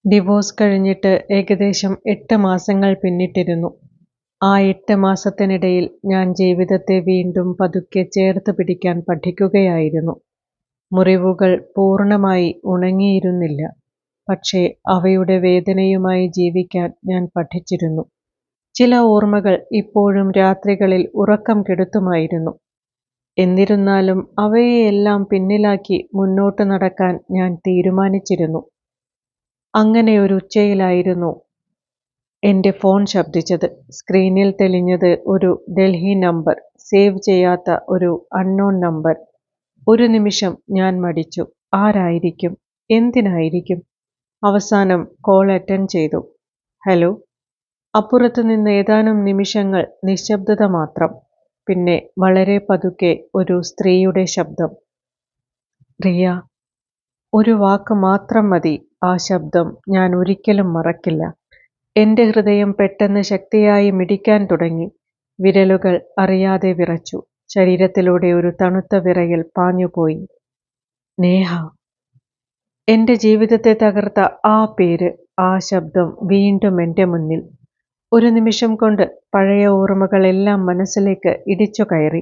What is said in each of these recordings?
Divorce കഴിഞ്ഞിട്ട് ഏകദേശം 8 മാസങ്ങൾ പിന്നിട്ടിരുന്നു. ആ 8 മാസത്തിനിടയിൽ ഞാൻ ജീവിതത്തെ വീണ്ടും പതുക്കെ ചേർത്ത് പിടിക്കാൻ പഠിക്കുകയായിരുന്നു. മുറിവുകൾ പൂർണ്ണമായി ഉണങ്ങിയിരുന്നില്ല. പക്ഷേ അവയുടെ വേദനയുമായി ജീവിക്കാൻ ഞാൻ പഠിച്ചിരുന്നു. ചില ഓർമ്മകൾ ഇപ്പോഴും രാത്രികളിൽ ഉറക്കം കെടുത്തുമായിരുന്നു. എന്നിരുന്നാലും അവയെയെല്ലാം പിന്നിലാക്കി മുന്നോട്ട് നടക്കാൻ ഞാൻ തീരുമാനിച്ചിരുന്നു. അങ്ങനെ ഒരു ഉച്ചയിലായിരുന്നു എൻ്റെ ഫോൺ ശബ്ദിച്ചത്. സ്ക്രീനിൽ തെളിഞ്ഞത് ഒരു ഡൽഹി നമ്പർ, സേവ് ചെയ്യാത്ത ഒരു അൺനോൺ നമ്പർ. ഒരു നിമിഷം ഞാൻ മടിച്ചു. ആരായിരിക്കും? എന്തിനായിരിക്കും? അവസാനം കോൾ അറ്റൻഡ് ചെയ്തു. ഹലോ. അപ്പുറത്തു നിന്ന് ഏതാനും നിമിഷങ്ങൾ നിശബ്ദത മാത്രം. പിന്നെ വളരെ പതുക്കെ ഒരു സ്ത്രീയുടെ ശബ്ദം. റിയ. ഒരു വാക്ക് മാത്രം മതി. ആ ശബ്ദം ഞാൻ ഒരിക്കലും മറക്കില്ല. എൻ്റെ ഹൃദയം പെട്ടെന്ന് ശക്തിയായി മിടിക്കാൻ തുടങ്ങി. വിരലുകൾ അറിയാതെ വിറച്ചു. ശരീരത്തിലൂടെ ഒരു തണുത്ത വിറയൽ പാഞ്ഞുപോയി. നേഹ. എൻ്റെ ജീവിതത്തെ തകർത്ത ആ പേര്, ആ ശബ്ദം വീണ്ടും എൻ്റെ മുന്നിൽ. ഒരു നിമിഷം കൊണ്ട് പഴയ ഓർമ്മകളെല്ലാം മനസ്സിലേക്ക് ഇടിച്ചു കയറി.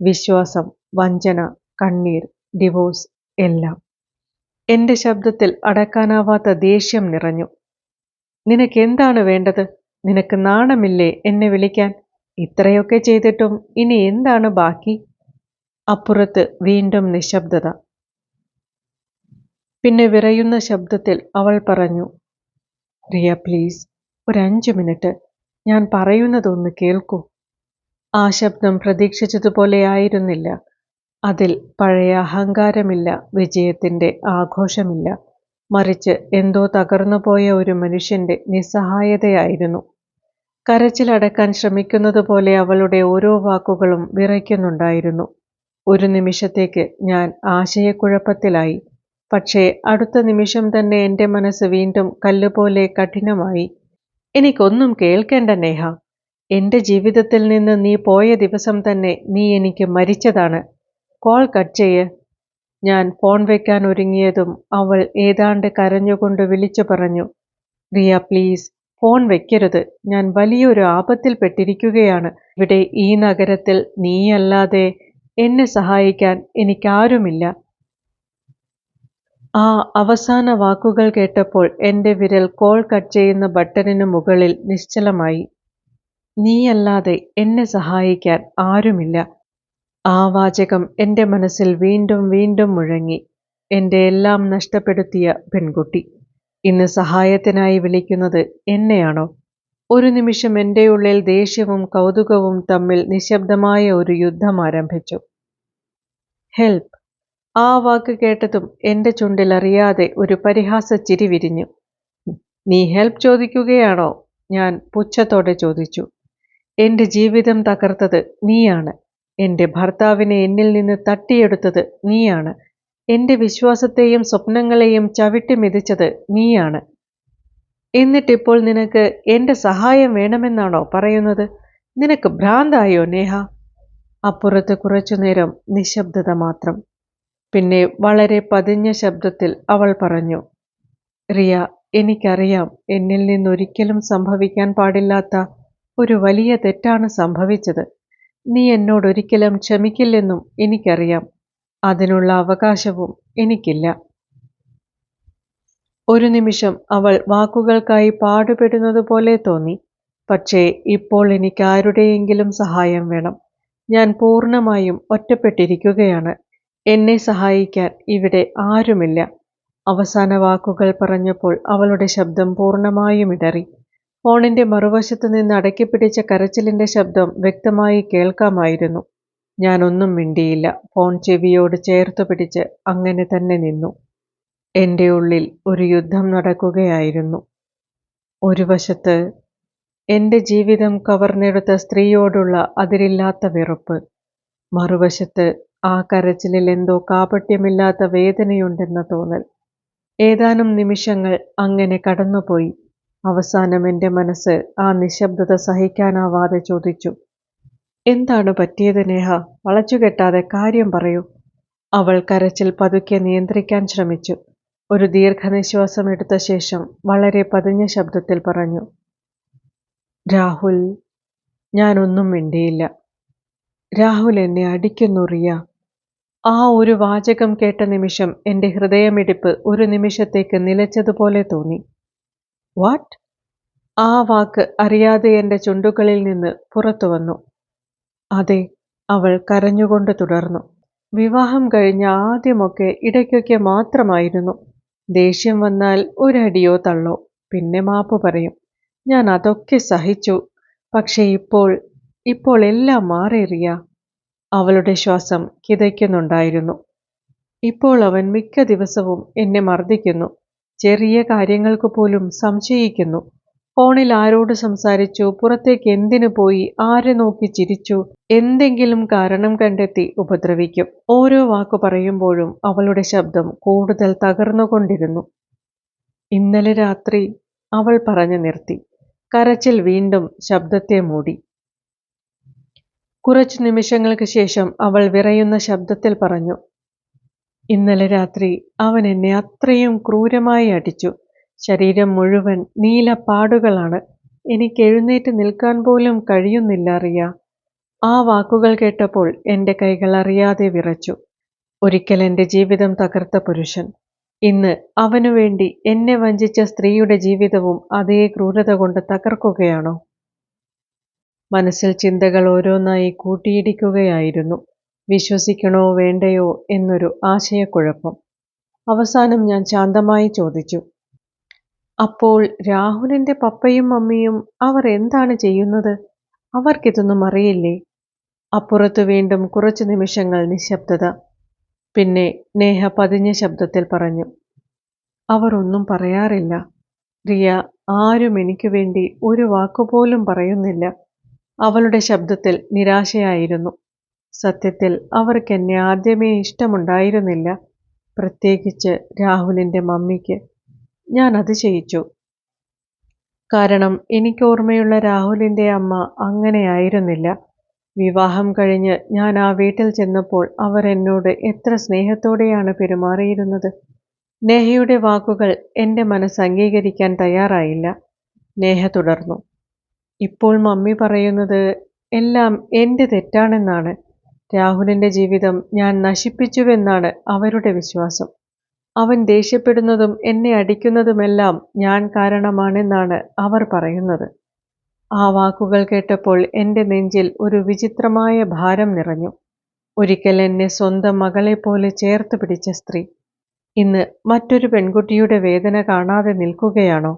വിശ്വാസം, വഞ്ചന, കണ്ണീർ, ഡിവോഴ്സ്, എല്ലാം. എൻ്റെ ശബ്ദത്തിൽ അടക്കാനാവാത്ത ദേഷ്യം നിറഞ്ഞു. നിനക്ക് എന്താണ് വേണ്ടത്? നിനക്ക് നാണമില്ലേ എന്നെ വിളിക്കാൻ? ഇത്രയൊക്കെ ചെയ്തിട്ടും ഇനി എന്താണ് ബാക്കി? അപ്പുറത്ത് വീണ്ടും നിശബ്ദത. പിന്നെ വിറയുന്ന ശബ്ദത്തിൽ അവൾ പറഞ്ഞു, റിയ പ്ലീസ്, ഒരു 5 മിനിറ്റ്, ഞാൻ പറയുന്നതൊന്ന് കേൾക്കൂ. ആ ശബ്ദം പ്രതീക്ഷിച്ചതുപോലെ ആയിരുന്നില്ല. അതിൽ പഴയ അഹങ്കാരമില്ല, വിജയത്തിൻ്റെ ആഘോഷമില്ല. മറിച്ച് എന്തോ തകർന്നുപോയ ഒരു മനുഷ്യൻ്റെ നിസ്സഹായതയായിരുന്നു. കരച്ചിലടക്കാൻ ശ്രമിക്കുന്നതുപോലെ അവളുടെ ഓരോ വാക്കുകളും വിറയ്ക്കുന്നുണ്ടായിരുന്നു. ഒരു നിമിഷത്തേക്ക് ഞാൻ ആശയക്കുഴപ്പത്തിലായി. പക്ഷേ അടുത്ത നിമിഷം തന്നെ എൻ്റെ മനസ്സ് വീണ്ടും കല്ലുപോലെ കഠിനമായി. എനിക്കൊന്നും കേൾക്കേണ്ട നേഹ. എൻ്റെ ജീവിതത്തിൽ നിന്ന് നീ പോയ ദിവസം തന്നെ നീ എനിക്ക് മരിച്ചതാണ്. കോൾ കട്ട് ചെയ്യ്. ഞാൻ ഫോൺ വയ്ക്കാൻ ഒരുങ്ങിയതും അവൾ ഏതാണ്ട് കരഞ്ഞുകൊണ്ട് വിളിച്ചു പറഞ്ഞു, റിയ പ്ലീസ്, ഫോൺ വെക്കരുത്. ഞാൻ വലിയൊരു ആപത്തിൽ പെട്ടിരിക്കുകയാണ്. ഇവിടെ ഈ നഗരത്തിൽ നീയല്ലാതെ എന്നെ സഹായിക്കാൻ എനിക്കാരുമില്ല. ആ അവസാന വാക്കുകൾ കേട്ടപ്പോൾ എൻ്റെ വിരൽ കോൾ കട്ട് ചെയ്യുന്ന ബട്ടണിന് മുകളിൽ നിശ്ചലമായി. നീയല്ലാതെ എന്നെ സഹായിക്കാൻ ആരുമില്ല. ആ വാചകം എൻ്റെ മനസ്സിൽ വീണ്ടും വീണ്ടും മുഴങ്ങി. എൻ്റെ എല്ലാം നഷ്ടപ്പെടുത്തിയ പെൺകുട്ടി ഇന്ന് സഹായത്തിനായി വിളിക്കുന്നത് എന്നെയാണോ? ഒരു നിമിഷം എൻ്റെ ഉള്ളിൽ ദേഷ്യവും കൗതുകവും തമ്മിൽ നിശബ്ദമായ ഒരു യുദ്ധം ആരംഭിച്ചു. ഹെൽപ്പ്. ആ വാക്ക് കേട്ടതും എൻ്റെ ചുണ്ടിൽ അറിയാതെ ഒരു പരിഹാസ ചിരി വിരിഞ്ഞു. നീ ഹെൽപ്പ് ചോദിക്കുകയാണോ? ഞാൻ പുച്ഛത്തോടെ ചോദിച്ചു. എൻ്റെ ജീവിതം തകർത്തത് നീയാണ്. എൻ്റെ ഭർത്താവിനെ എന്നിൽ നിന്ന് തട്ടിയെടുത്തത് നീയാണ്. എൻ്റെ വിശ്വാസത്തെയും സ്വപ്നങ്ങളെയും ചവിട്ടി മെതിച്ചത് നീയാണ്. എന്നിട്ടിപ്പോൾ നിനക്ക് എൻ്റെ സഹായം വേണമെന്നാണോ പറയുന്നത്? നിനക്ക് ഭ്രാന്തായോ നേഹ? അപ്പുറത്ത് കുറച്ചുനേരം നിശബ്ദത മാത്രം. പിന്നെ വളരെ പതിഞ്ഞ ശബ്ദത്തിൽ അവൾ പറഞ്ഞു, റിയ, എനിക്കറിയാം എന്നിൽ നിന്നൊരിക്കലും സംഭവിക്കാൻ പാടില്ലാത്ത ഒരു വലിയ തെറ്റാണ് സംഭവിച്ചത്. നീ എന്നോടൊരിക്കലും ക്ഷമിക്കില്ലെന്നും എനിക്കറിയാം. അതിനുള്ള അവകാശവും എനിക്കില്ല. ഒരു നിമിഷം അവൾ വാക്കുകൾക്കായി പാടുപെടുന്നത് പോലെ തോന്നി. പക്ഷേ ഇപ്പോൾ എനിക്ക് ആരുടെയെങ്കിലും സഹായം വേണം. ഞാൻ പൂർണ്ണമായും ഒറ്റപ്പെട്ടിരിക്കുകയാണ്. എന്നെ സഹായിക്കാൻ ഇവിടെ ആരുമില്ല. അവസാന വാക്കുകൾ പറഞ്ഞപ്പോൾ അവളുടെ ശബ്ദം പൂർണ്ണമായും ഇടറി. ഫോണിൻ്റെ മറുവശത്ത് നിന്ന് അടക്കിപ്പിടിച്ച കരച്ചിലിൻ്റെ ശബ്ദം വ്യക്തമായി കേൾക്കാമായിരുന്നു. ഞാനൊന്നും മിണ്ടിയില്ല. ഫോൺ ചെവിയോട് ചേർത്തു പിടിച്ച് അങ്ങനെ തന്നെ നിന്നു. എൻ്റെ ഉള്ളിൽ ഒരു യുദ്ധം നടക്കുകയായിരുന്നു. ഒരു വശത്ത് എൻ്റെ ജീവിതം കവർന്നെടുത്ത സ്ത്രീയോടുള്ള അതിരില്ലാത്ത വെറുപ്പ്. മറുവശത്ത് ആ കരച്ചിലിൽ എന്തോ കാപട്യമില്ലാത്ത വേദനയുണ്ടെന്ന തോന്നൽ. ഏതാനും നിമിഷങ്ങൾ അങ്ങനെ കടന്നുപോയി. അവസാനം എൻ്റെ മനസ്സ് ആ നിശബ്ദത സഹിക്കാനാവാതെ ചോദിച്ചു, എന്താണ് പറ്റിയത് നേഹ? വളച്ചുകെട്ടാതെ കാര്യം പറയൂ. അവൾ കരച്ചിൽ പതുക്കെ നിയന്ത്രിക്കാൻ ശ്രമിച്ചു. ഒരു ദീർഘനിശ്വാസം എടുത്ത ശേഷം വളരെ പതിഞ്ഞ ശബ്ദത്തിൽ പറഞ്ഞു, രാഹുൽ. ഞാനൊന്നും മിണ്ടിയില്ല. രാഹുൽ എന്നെ അടിക്കുന്നു റിയ. ആ ഒരു വാചകം കേട്ട നിമിഷം എൻ്റെ ഹൃദയമിടിപ്പ് ഒരു നിമിഷത്തേക്ക് നിലച്ചതുപോലെ തോന്നി. വാട്ട്? ആ വാക്ക് അറിയാതെ എൻ്റെ ചുണ്ടുകളിൽ നിന്ന് പുറത്തു വന്നു. അതെ, അവൾ കരഞ്ഞുകൊണ്ട് തുടർന്നു. വിവാഹം കഴിഞ്ഞ ആദ്യമൊക്കെ ഇടയ്ക്കൊക്കെ മാത്രമായിരുന്നു. ദേഷ്യം വന്നാൽ ഒരടിയോ തള്ളോ, പിന്നെ മാപ്പ് പറയും. ഞാൻ അതൊക്കെ സഹിച്ചു. പക്ഷേ ഇപ്പോൾ എല്ലാം മാറി റിയ. അവളുടെ ശ്വാസം കിതയ്ക്കുന്നുണ്ടായിരുന്നു. ഇപ്പോൾ അവൻ മിക്ക ദിവസവും എന്നെ മർദ്ദിക്കുന്നു. ചെറിയ കാര്യങ്ങൾക്ക് പോലും സംശയിക്കുന്നു. ഫോണിൽ ആരോട് സംസാരിച്ചു, പുറത്തേക്ക് എന്തിനു പോയി, ആരെ നോക്കി ചിരിച്ചു, എന്തെങ്കിലും കാരണം കണ്ടെത്തി ഉപദ്രവിക്കും. ഓരോ വാക്കു പറയുമ്പോഴും അവളുടെ ശബ്ദം കൂടുതൽ തകർന്നുകൊണ്ടിരുന്നു. ഇന്നലെ രാത്രി, അവൾ പറഞ്ഞു നിർത്തി. കരച്ചിൽ വീണ്ടും ശബ്ദത്തെ മൂടി. കുറച്ചു നിമിഷങ്ങൾക്ക് ശേഷം അവൾ വിറയുന്ന ശബ്ദത്തിൽ പറഞ്ഞു, ഇന്നലെ രാത്രി അവൻ എന്നെ അത്രയും ക്രൂരമായി അടിച്ചു. ശരീരം മുഴുവൻ നീലപ്പാടുകളാണ്. എനിക്ക് എഴുന്നേറ്റ് നിൽക്കാൻ പോലും കഴിയുന്നില്ല റിയ. ആ വാക്കുകൾ കേട്ടപ്പോൾ എൻ്റെ കൈകൾ അറിയാതെ വിറച്ചു. ഒരിക്കൽ എൻ്റെ ജീവിതം തകർത്ത പുരുഷൻ ഇന്ന് അവനു വേണ്ടി എന്നെ വഞ്ചിച്ച സ്ത്രീയുടെ ജീവിതവും അതേ ക്രൂരത കൊണ്ട് തകർക്കുകയാണോ? മനസ്സിൽ ചിന്തകൾ ഓരോന്നായി കൂട്ടിയിടിക്കുകയായിരുന്നു. വിശ്വസിക്കണോ വേണ്ടയോ എന്നൊരു ആശയക്കുഴപ്പം. അവസാനം ഞാൻ ശാന്തമായി ചോദിച്ചു, അപ്പോൾ രാഹുലിന്റെ പപ്പയും മമ്മിയും അവർ എന്താണ് ചെയ്യുന്നത്? അവർക്കിതൊന്നും അറിയില്ലേ? അപ്പുറത്തു വീണ്ടും കുറച്ചു നിമിഷങ്ങൾ നിശബ്ദത. പിന്നെ നേഹ പതിഞ്ഞ ശബ്ദത്തിൽ പറഞ്ഞു, അവർ ഒന്നും പറയാറില്ല റിയ. ആരും എനിക്ക് വേണ്ടി ഒരു വാക്കുപോലും പറയുന്നില്ല. അവളുടെ ശബ്ദത്തിൽ നിരാശയായിരുന്നു. സത്യത്തിൽ അവർക്കെന്നെ ആദ്യമേ ഇഷ്ടമുണ്ടായിരുന്നില്ല, പ്രത്യേകിച്ച് രാഹുലിന്റെ മമ്മിക്ക്. ഞാൻ അതിശയിച്ചു. കാരണം എനിക്കോർമ്മയുള്ള രാഹുലിന്റെ അമ്മ അങ്ങനെയായിരുന്നില്ല. വിവാഹം കഴിഞ്ഞ് ഞാൻ ആ വീട്ടിൽ ചെന്നപ്പോൾ അവർ എന്നോട് എത്ര സ്നേഹത്തോടെയാണ് പെരുമാറിയിരുന്നത്. നേഹയുടെ വാക്കുകൾ എൻ്റെ മനസ്സ് അംഗീകരിക്കാൻ തയ്യാറായില്ല. നേഹ തുടർന്നു, ഇപ്പോൾ മമ്മി പറയുന്നത് എല്ലാം എൻ്റെ തെറ്റാണെന്നാണ്. രാഹുലിന്റെ ജീവിതം ഞാൻ നശിപ്പിച്ചുവെന്നാണ് അവരുടെ വിശ്വാസം. അവൻ ദേഷ്യപ്പെടുന്നതും എന്നെ അടിക്കുന്നതുമെല്ലാം ഞാൻ കാരണമാണെന്നാണ് അവർ പറയുന്നത്. ആ വാക്കുകൾ കേട്ടപ്പോൾ എൻ്റെ നെഞ്ചിൽ ഒരു വിചിത്രമായ ഭാരം നിറഞ്ഞു. ഒരിക്കൽ എന്നെ സ്വന്തം മകളെപ്പോലെ ചേർത്ത് പിടിച്ച സ്ത്രീ ഇന്ന് മറ്റൊരു പെൺകുട്ടിയുടെ വേദന കാണാതെ നിൽക്കുകയാണോ?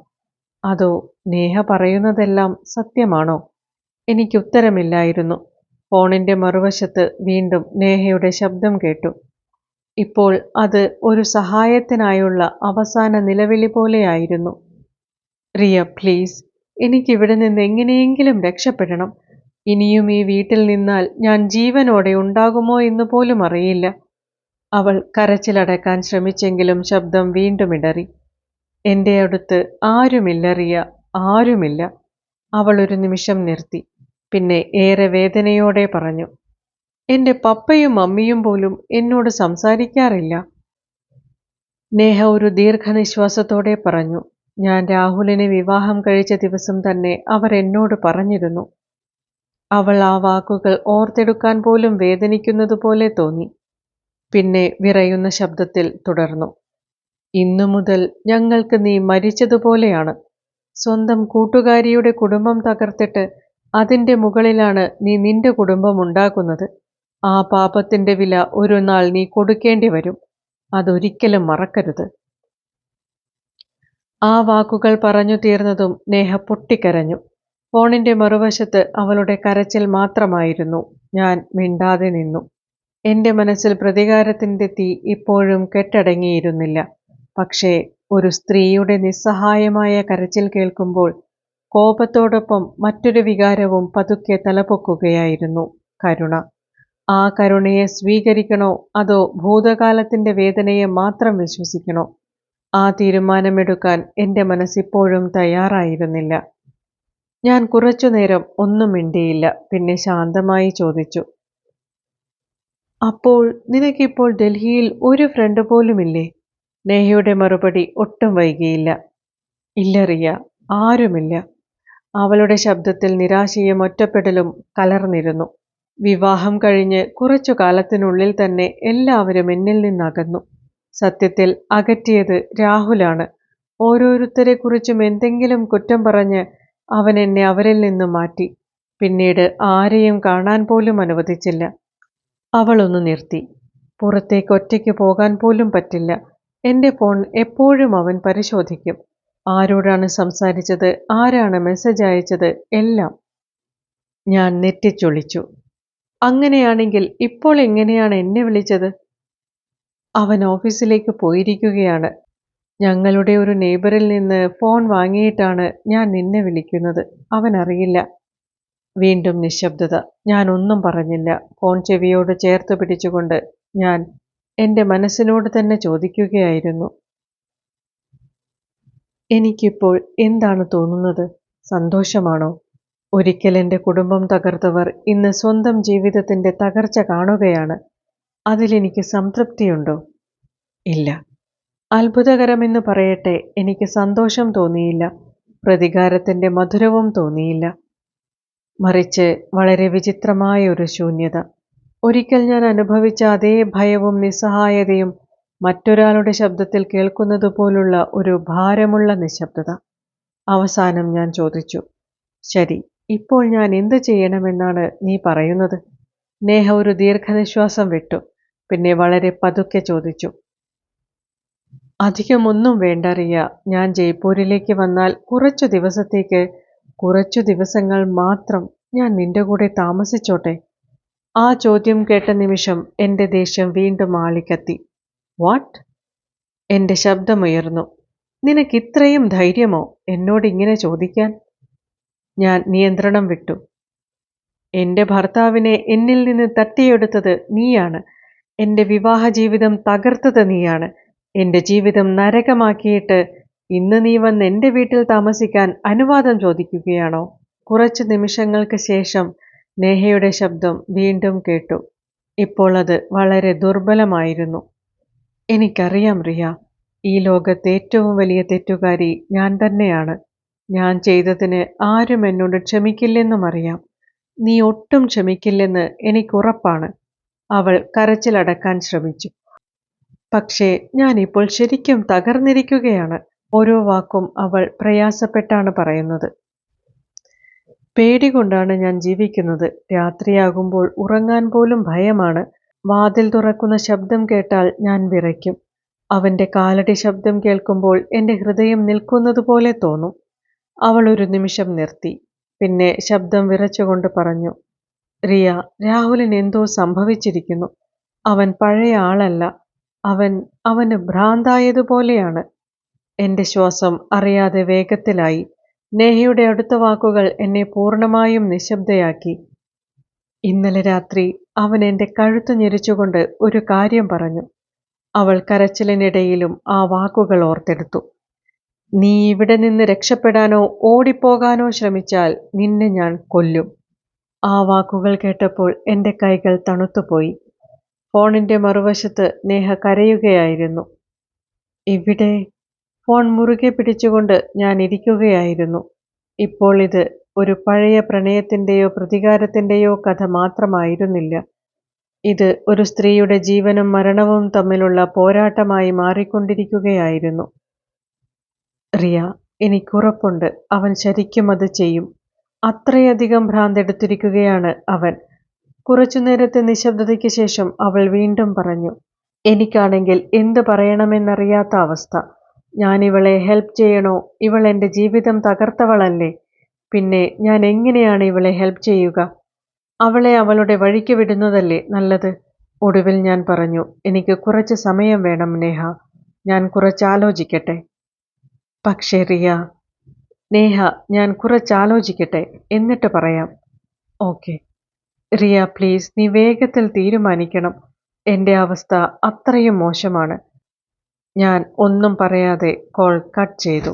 അതോ നേഹ പറയുന്നതെല്ലാം സത്യമാണോ? എനിക്കുത്തരമില്ലായിരുന്നു. ഫോണിന്റെ മറുവശത്ത് വീണ്ടും നേഹയുടെ ശബ്ദം കേട്ടു. ഇപ്പോൾ അത് ഒരു സഹായത്തിനായുള്ള അവസാന നിലവിളി പോലെയായിരുന്നു. റിയ പ്ലീസ്, എനിക്കിവിടെ നിന്ന് എങ്ങനെയെങ്കിലും രക്ഷപ്പെടണം. ഇനിയും ഈ വീട്ടിൽ നിന്നാൽ ഞാൻ ജീവനോടെ ഉണ്ടാകുമോ എന്ന് പോലും അറിയില്ല. അവൾ കരച്ചിലടക്കാൻ ശ്രമിച്ചെങ്കിലും ശബ്ദം വീണ്ടും ഇടറി. എൻ്റെ അടുത്ത് ആരുമില്ല റിയ, ആരുമില്ല. അവൾ ഒരു നിമിഷം നിർത്തി. പിന്നെ ഏറെ വേദനയോടെ പറഞ്ഞു, എൻ്റെ പപ്പയും മമ്മിയും പോലും എന്നോട് സംസാരിക്കാറില്ല. നേഹ ഒരു ദീർഘനിശ്വാസത്തോടെ പറഞ്ഞു, ഞാൻ രാഹുലിനെ വിവാഹം കഴിച്ച ദിവസം തന്നെ അവർ എന്നോട് പറഞ്ഞിരുന്നു. അവൾ ആ വാക്കുകൾ ഓർത്തെടുക്കാൻ പോലും വേദനിക്കുന്നത് പോലെ തോന്നി. പിന്നെ വിറയുന്ന ശബ്ദത്തിൽ തുടർന്നു, ഇന്നു മുതൽ ഞങ്ങൾക്ക് നീ മരിച്ചതുപോലെയാണ്. സ്വന്തം കൂട്ടുകാരിയുടെ കുടുംബം തകർത്തിട്ട് അതിൻ്റെ മുകളിലാണ് നീ നിന്റെ കുടുംബം ഉണ്ടാക്കുന്നത്. ആ പാപത്തിന്റെ വില ഒരു നാൾ നീ കൊടുക്കേണ്ടി വരും. അതൊരിക്കലും മറക്കരുത്. ആ വാക്കുകൾ പറഞ്ഞു തീർന്നതും നേഹ പൊട്ടിക്കരഞ്ഞു. ഫോണിന്റെ മറുവശത്ത് അവളുടെ കരച്ചിൽ മാത്രമായിരുന്നു. ഞാൻ മിണ്ടാതെ നിന്നു. എൻ്റെ മനസ്സിൽ പ്രതികാരത്തിൻ്റെ തീ ഇപ്പോഴും കെട്ടടങ്ങിയിരുന്നില്ല. പക്ഷേ ഒരു സ്ത്രീയുടെ നിസ്സഹായമായ കരച്ചിൽ കേൾക്കുമ്പോൾ കോപത്തോടൊപ്പം മറ്റൊരു വികാരവും പതുക്കെ തലപൊക്കുകയായിരുന്നു, കരുണ. ആ കരുണയെ സ്വീകരിക്കണോ അതോ ഭൂതകാലത്തിൻ്റെ വേദനയെ മാത്രം വിശ്വസിക്കണോ? ആ തീരുമാനമെടുക്കാൻ എൻ്റെ മനസ്സിപ്പോഴും തയ്യാറായിരുന്നില്ല. ഞാൻ കുറച്ചുനേരം ഒന്നും മിണ്ടിയില്ല. പിന്നെ ശാന്തമായി ചോദിച്ചു, അപ്പോൾ നിനക്കിപ്പോൾ ഡൽഹിയിൽ ഒരു ഫ്രണ്ട് പോലുമില്ലേ? നേഹയുടെ മറുപടി ഒട്ടും വൈകിയില്ല. ഇല്ല റിയ, ആരുമില്ല. അവളുടെ ശബ്ദത്തിൽ നിരാശയും ഒറ്റപ്പെടലും കലർന്നിരുന്നു. വിവാഹം കഴിഞ്ഞ് കുറച്ചു കാലത്തിനുള്ളിൽ തന്നെ എല്ലാവരും എന്നിൽ നിന്നകന്നു. സത്യത്തിൽ അകറ്റിയത് രാഹുലാണ്. ഓരോരുത്തരെക്കുറിച്ചും എന്തെങ്കിലും കുറ്റം പറഞ്ഞ് അവൻ എന്നെ അവരിൽ നിന്ന് മാറ്റി. പിന്നീട് ആരെയും കാണാൻ പോലും അനുവദിച്ചില്ല. അവളൊന്ന് നിർത്തി. പുറത്തേക്ക് ഒറ്റയ്ക്ക് പോകാൻ പോലും പറ്റില്ല. എൻ്റെ ഫോൺ എപ്പോഴും അവൻ പരിശോധിക്കും. ആരോടാണ് സംസാരിച്ചത്, ആരാണ് മെസ്സേജ് അയച്ചത്, എല്ലാം. ഞാൻ നെറ്റിച്ചൊളിച്ചു. അങ്ങനെയാണെങ്കിൽ ഇപ്പോൾ എങ്ങനെയാണ് എന്നെ വിളിച്ചത്? അവൻ ഓഫീസിലേക്ക് പോയിരിക്കുകയാണ്. ഞങ്ങളുടെ ഒരു നെയ്ബറിൽ നിന്ന് ഫോൺ വാങ്ങിയിട്ടാണ് ഞാൻ നിന്നെ വിളിക്കുന്നത്. അവനറിയില്ല. വീണ്ടും നിശബ്ദത. ഞാൻ ഒന്നും പറഞ്ഞില്ല. ഫോൺ ചെവിയോട് ചേർത്ത് പിടിച്ചുകൊണ്ട് ഞാൻ എൻ്റെ മനസ്സിനോട് തന്നെ ചോദിക്കുകയായിരുന്നു, എനിക്കിപ്പോൾ എന്താണ് തോന്നുന്നത്? സന്തോഷമാണോ? ഒരിക്കൽ എൻ്റെ കുടുംബം തകർത്തവർ ഇന്ന് സ്വന്തം ജീവിതത്തിൻ്റെ തകർച്ച കാണുകയാണ്. അതിലെനിക്ക് സംതൃപ്തിയുണ്ടോ? ഇല്ല. അത്ഭുതകരമെന്ന് പറയട്ടെ, എനിക്ക് സന്തോഷം തോന്നിയില്ല. പ്രതികാരത്തിൻ്റെ മധുരവും തോന്നിയില്ല. മറിച്ച് വളരെ വിചിത്രമായ ഒരു ശൂന്യത. ഒരിക്കൽ ഞാൻ അനുഭവിച്ച അതേ ഭയവും നിസ്സഹായതയും മറ്റൊരാളുടെ ശബ്ദത്തിൽ കേൾക്കുന്നത് പോലുള്ള ഒരു ഭാരമുള്ള നിശബ്ദത. അവസാനം ഞാൻ ചോദിച്ചു, ശരി, ഇപ്പോൾ ഞാൻ എന്ത് ചെയ്യണമെന്നാണ് നീ പറയുന്നത്? നേഹ ഒരു ദീർഘനിശ്വാസം വിട്ടു. പിന്നെ വളരെ പതുക്കെ ചോദിച്ചു, അധികമൊന്നും വേണ്ട റിയ. ഞാൻ ജയ്പൂരിലേക്ക് വന്നാൽ കുറച്ചു ദിവസങ്ങൾ മാത്രം ഞാൻ നിന്റെ കൂടെ താമസിച്ചോട്ടെ? ആ ചോദ്യം കേട്ട നിമിഷം എൻ്റെ ദേഷ്യം വീണ്ടും ആളിക്കത്തി. വാട്ട്? എൻ്റെ ശബ്ദമുയർന്നു. നിനക്കിത്രയും ധൈര്യമോ എന്നോട് ഇങ്ങനെ ചോദിക്കാൻ? ഞാൻ നിയന്ത്രണം വിട്ടു. എൻ്റെ ഭർത്താവിനെ എന്നിൽ നിന്ന് തട്ടിയെടുത്തത് നീയാണ്. എൻ്റെ വിവാഹ ജീവിതം തകർത്തത് നീയാണ്. എൻ്റെ ജീവിതം നരകമാക്കിയിട്ട് ഇന്ന് നീ വന്ന് എൻ്റെ വീട്ടിൽ താമസിക്കാൻ അനുവാദം ചോദിക്കുകയാണോ? കുറച്ച് നിമിഷങ്ങൾക്ക് ശേഷം നേഹയുടെ ശബ്ദം വീണ്ടും കേട്ടു. ഇപ്പോൾ അത് വളരെ ദുർബലമായിരുന്നു. എനിക്കറിയാം റിയ, ഈ ലോകത്തെ ഏറ്റവും വലിയ തെറ്റുകാരി ഞാൻ തന്നെയാണ്. ഞാൻ ചെയ്തതിന് ആരും എന്നോട് ക്ഷമിക്കില്ലെന്നും അറിയാം. നീ ഒട്ടും ക്ഷമിക്കില്ലെന്ന് എനിക്കുറപ്പാണ്. അവൾ കരച്ചിലടക്കാൻ ശ്രമിച്ചു. പക്ഷേ ഞാനിപ്പോൾ ശരിക്കും തകർന്നിരിക്കുകയാണ്. ഓരോ വാക്കും അവൾ പ്രയാസപ്പെട്ടാണ് പറയുന്നത്. പേടി കൊണ്ടാണ് ഞാൻ ജീവിക്കുന്നത്. രാത്രിയാകുമ്പോൾ ഉറങ്ങാൻ പോലും ഭയമാണ്. വാതിൽ തുറക്കുന്ന ശബ്ദം കേട്ടാൽ ഞാൻ വിറയ്ക്കും. അവൻ്റെ കാലടി ശബ്ദം കേൾക്കുമ്പോൾ എൻ്റെ ഹൃദയം നിൽക്കുന്നത് പോലെ തോന്നും. അവൾ ഒരു നിമിഷം നിർത്തി. പിന്നെ ശബ്ദം വിറച്ചുകൊണ്ട് പറഞ്ഞു, റിയ, രാഹുലിന് എന്തോ സംഭവിച്ചിരിക്കുന്നു. അവൻ പഴയ ആളല്ല. അവന് ഭ്രാന്തായതുപോലെയാണ്. എൻ്റെ ശ്വാസം അറിയാതെ വേഗത്തിലായി. നേഹയുടെ അടുത്ത വാക്കുകൾ എന്നെ പൂർണ്ണമായും നിശബ്ദയാക്കി. ഇന്നലെ രാത്രി അവൻ എൻ്റെ കഴുത്ത് ഞെരിച്ചുകൊണ്ട് ഒരു കാര്യം പറഞ്ഞു. അവൾ കരച്ചിലിനിടയിലും ആ വാക്കുകൾ ഓർത്തെടുത്തു. നീ ഇവിടെ നിന്ന് രക്ഷപ്പെടാനോ ഓടിപ്പോകാനോ ശ്രമിച്ചാൽ നിന്നെ ഞാൻ കൊല്ലും. ആ വാക്കുകൾ കേട്ടപ്പോൾ എൻ്റെ കൈകൾ തണുത്തുപോയി. ഫോണിൻ്റെ മറുവശത്ത് നേഹ കരയുകയായിരുന്നു. ഇവിടെ ഫോൺ മുറുകെ പിടിച്ചുകൊണ്ട് ഞാൻ ഇരിക്കുകയായിരുന്നു. ഇപ്പോൾ ഇത് ഒരു പഴയ പ്രണയത്തിൻ്റെയോ പ്രതികാരത്തിൻ്റെയോ കഥ മാത്രമായിരുന്നില്ല. ഇത് ഒരു സ്ത്രീയുടെ ജീവനും മരണവും തമ്മിലുള്ള പോരാട്ടമായി മാറിക്കൊണ്ടിരിക്കുകയായിരുന്നു. റിയ, എനിക്കുറപ്പുണ്ട് അവൻ ശരിക്കും അത് ചെയ്യും. അത്രയധികം ഭ്രാന്തെടുത്തിരിക്കുകയാണ് അവൻ. കുറച്ചുനേരത്തെ നിശബ്ദതയ്ക്ക് ശേഷം അവൾ വീണ്ടും പറഞ്ഞു, എനിക്കാണെങ്കിൽ എന്ത് പറയണമെന്നറിയാത്ത അവസ്ഥ. ഞാൻ ഇവളെ ഹെൽപ്പ് ചെയ്യണോ? ഇവൾ എൻ്റെ ജീവിതം തകർത്തവളല്ലേ. പിന്നെ ഞാൻ എങ്ങനെയാണ് ഇവളെ ഹെൽപ്പ് ചെയ്യുക? അവളെ അവളുടെ വഴിക്ക് വിടുന്നതല്ലേ നല്ലത്. ഒടുവിൽ ഞാൻ പറഞ്ഞു, എനിക്ക് കുറച്ച് സമയം വേണം നേഹ. ഞാൻ കുറച്ചാലോചിക്കട്ടെ. പക്ഷേ റിയ, നേഹ, ഞാൻ കുറച്ചാലോചിക്കട്ടെ, എന്നിട്ട് പറയാം. ഓക്കെ റിയ, പ്ലീസ്, നീ വേഗത്തിൽ തീരുമാനിക്കണം. എൻ്റെ അവസ്ഥ അത്രയും മോശമാണ്. ഞാൻ ഒന്നും പറയാതെ കോൾ കട്ട് ചെയ്തു.